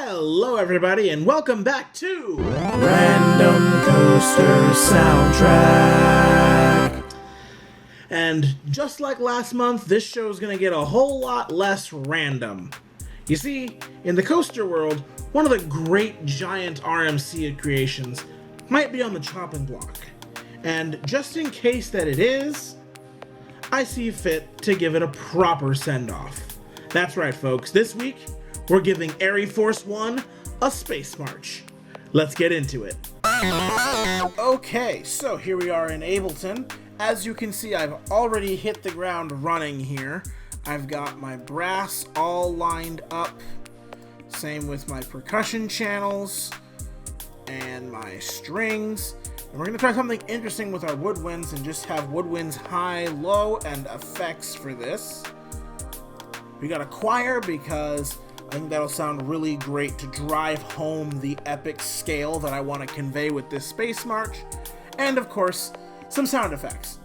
Hello everybody and welcome back to Random Coaster Soundtrack. And just like last month, this show is going to get a whole lot less random. You see, in the coaster world, one of the great giant RMC creations might be on the chopping block. And just in case that it is, I see fit to give it a proper send-off. That's right folks, this week we're giving ArieForce 1 a space march. Let's get into it. Okay, so here we are in Ableton. As you can see, I've already hit the ground running here. I've got my brass all lined up. Same with my percussion channels and my strings. And we're going to try something interesting with our woodwinds and just have woodwinds high, low, and effects for this. We got a choir because I think that'll sound really great to drive home the epic scale that I want to convey with this space march. And of course, some sound effects.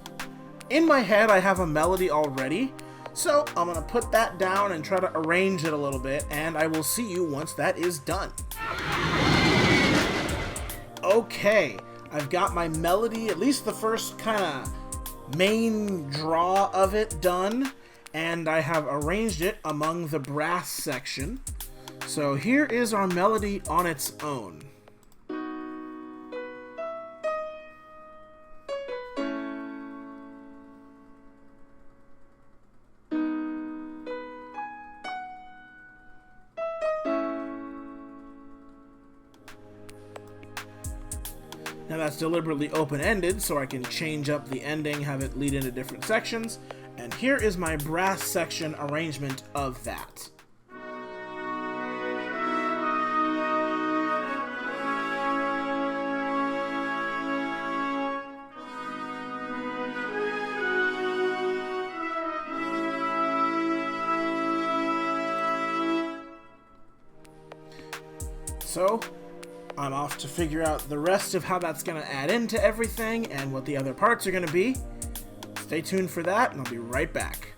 In my head, I have a melody already, so I'm going to put that down and try to arrange it a little bit, and I will see you once that is done. Okay, I've got my melody, at least the first kind of main draw of it done. And I have arranged it among the brass section. So here is our melody on its own. Now that's deliberately open-ended so I can change up the ending, have it lead into different sections. And here is my brass section arrangement of that. So, I'm off to figure out the rest of how that's going to add into everything and what the other parts are going to be. Stay tuned for that, and I'll be right back.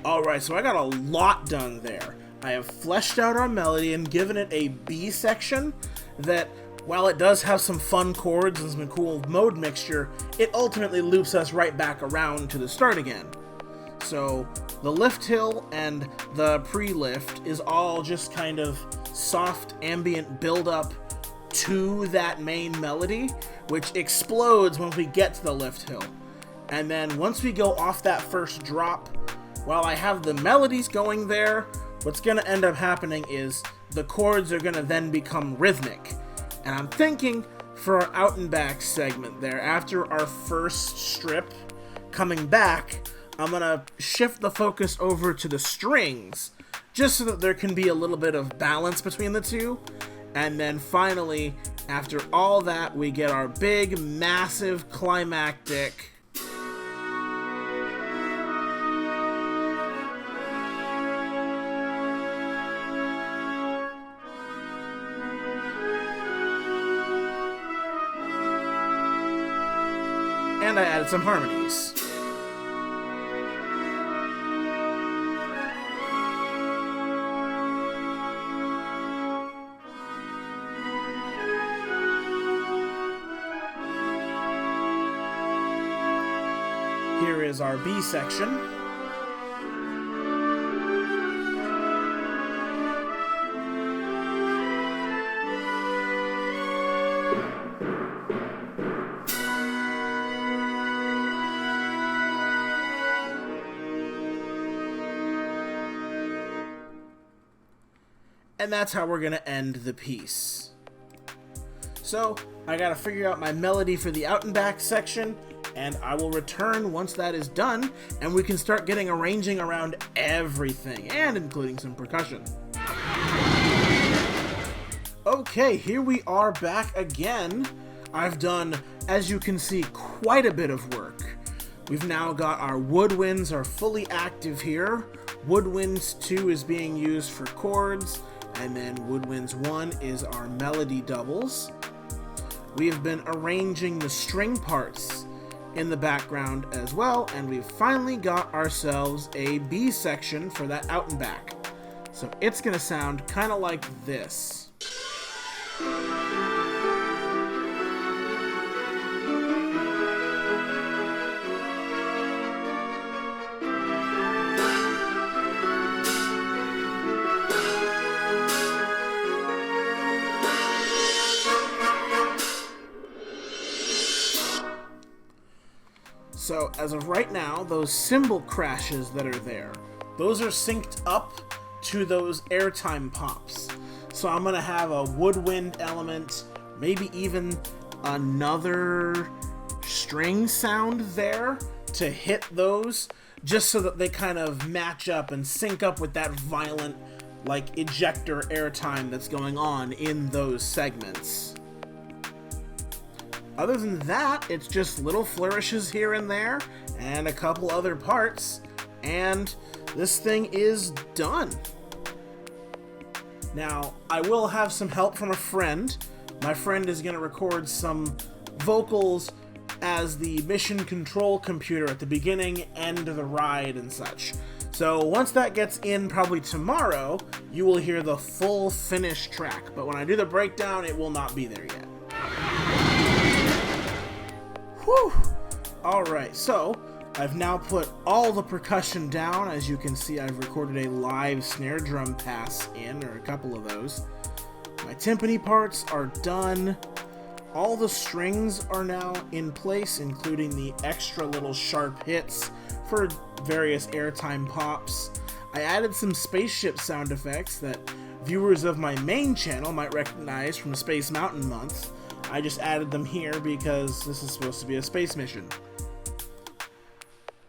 Alright, so I got a lot done there. I have fleshed out our melody and given it a B section that, while it does have some fun chords and some cool mode mixture, it ultimately loops us right back around to the start again. So, the lift hill and the pre-lift is all just kind of soft ambient build-up to that main melody, which explodes when we get to the lift hill. And then once we go off that first drop, while I have the melodies going there, what's going to end up happening is the chords are going to then become rhythmic. And I'm thinking for our out and back segment there, after our first strip coming back, I'm going to shift the focus over to the strings, just so that there can be a little bit of balance between the two. And then finally, after all that, we get our big, massive, climactic and I added some harmonies. Here is our B section. And that's how we're going to end the piece. So, I got to figure out my melody for the out and back section, and I will return once that is done, and we can start getting arranging around everything, and including some percussion. Okay, here we are back again. I've done, as you can see, quite a bit of work. We've now got our woodwinds are fully active here. Woodwinds 2 is being used for chords, and then woodwinds 1 is our melody doubles. We have been arranging the string parts in the background as well, and we've finally got ourselves a B section for that out and back. So it's going to sound kind of like this. So, as of right now, those cymbal crashes that are there, those are synced up to those airtime pops. So I'm going to have a woodwind element, maybe even another string sound there to hit those, just so that they kind of match up and sync up with that violent, like, ejector airtime that's going on in those segments. Other than that, it's just little flourishes here and there, and a couple other parts, and this thing is done. Now, I will have some help from a friend. My friend is going to record some vocals as the mission control computer at the beginning, end of the ride, and such. So once that gets in, probably tomorrow, you will hear the full finished track, but when I do the breakdown, it will not be there yet. Whew! Alright, so I've now put all the percussion down. As you can see, I've recorded a live snare drum pass in, or a couple of those. My timpani parts are done. All the strings are now in place, including the extra little sharp hits for various airtime pops. I added some spaceship sound effects that viewers of my main channel might recognize from Space Mountain Month. I just added them here because this is supposed to be a space mission.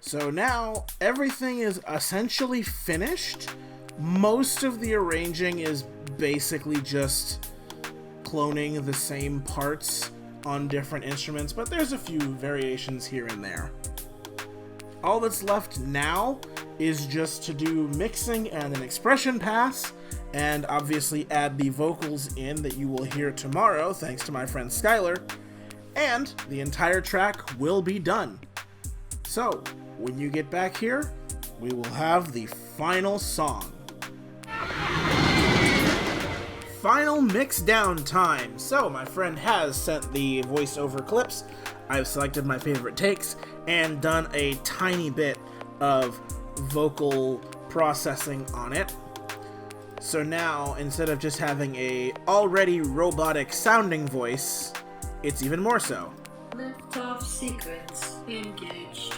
So now, everything is essentially finished. Most of the arranging is basically just cloning the same parts on different instruments, but there's a few variations here and there. All that's left now is just to do mixing and an expression pass, and obviously add the vocals in that you will hear tomorrow, thanks to my friend Skyler, and the entire track will be done. So, when you get back here, we will have the final song. Final mix down time. So, my friend has sent the voiceover clips. I've selected my favorite takes and done a tiny bit of vocal processing on it. So now, instead of just having a already robotic sounding voice, it's even more so. Liftoff sequence engaged.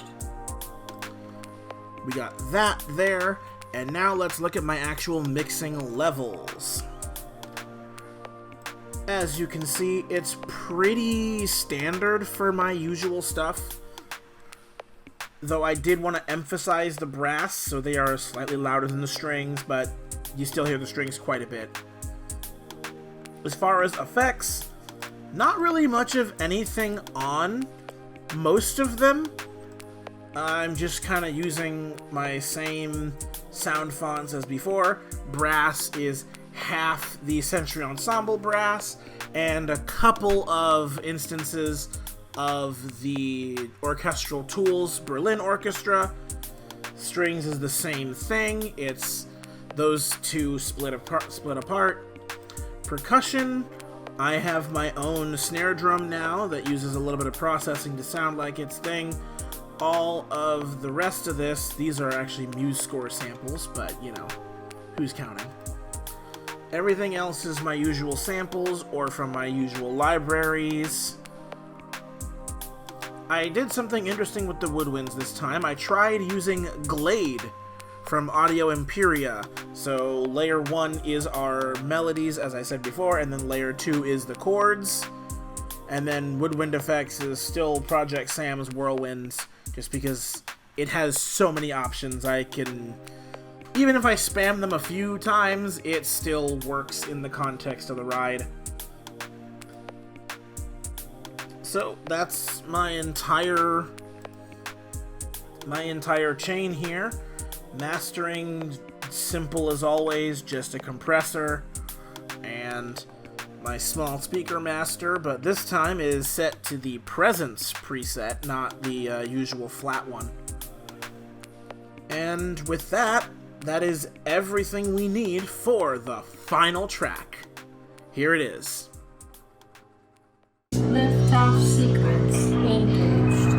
We got that there, and now let's look at my actual mixing levels. As you can see, it's pretty standard for my usual stuff. Though I did want to emphasize the brass, so they are slightly louder than the strings, but you still hear the strings quite a bit. As far as effects, not really much of anything on most of them. I'm just kind of using my same sound fonts as before. Brass is half the Century Ensemble brass, and a couple of instances of the orchestral tools Berlin Orchestra. Strings is the same thing. It's those two split apart. Percussion, I have my own snare drum now that uses a little bit of processing to sound like its thing. All of the rest of this, these are actually MuseScore samples, but you know, who's counting? Everything else is my usual samples or from my usual libraries. I did something interesting with the woodwinds this time. I tried using Glade from Audio Imperia. So layer 1 is our melodies, as I said before, and then layer 2 is the chords. And then Woodwind Effects is still Project Sam's Whirlwinds, just because it has so many options. I can, even if I spam them a few times, it still works in the context of the ride. So that's my entire chain here. Mastering, simple as always, just a compressor and my small speaker master, but this time is set to the presence preset, not the usual flat one. And with that, that is everything we need for the final track. Here it is. Liftoff sequence engaged.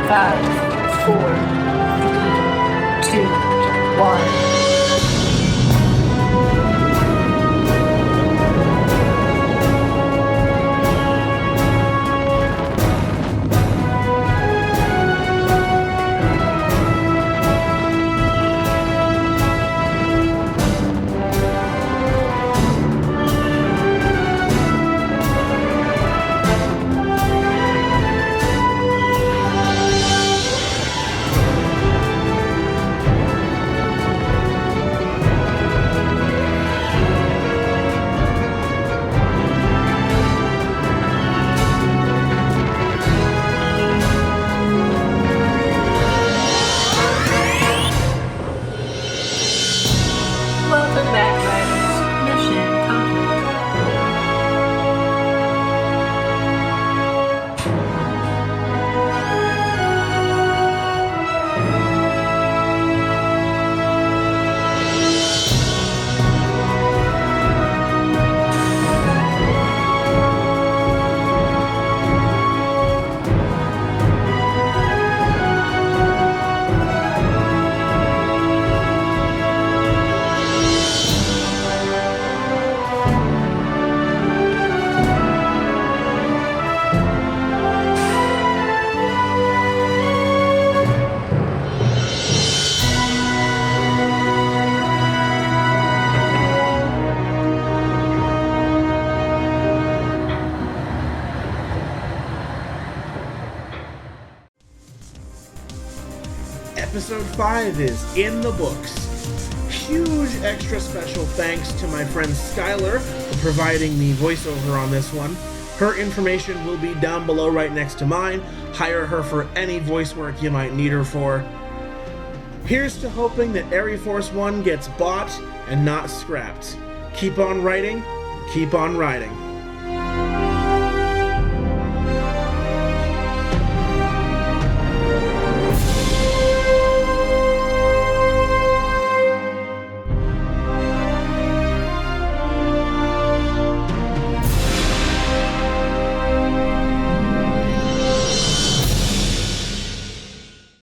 Five, four, three, two, one. Welcome back, riders. Mission complete. Episode 5 is in the books. Huge extra special thanks to my friend Skyler for providing the voiceover on this one. Her information will be down below right next to mine. Hire her for any voice work you might need her for. Here's to hoping that ArieForce 1 gets bought and not scrapped. Keep on writing, keep on riding.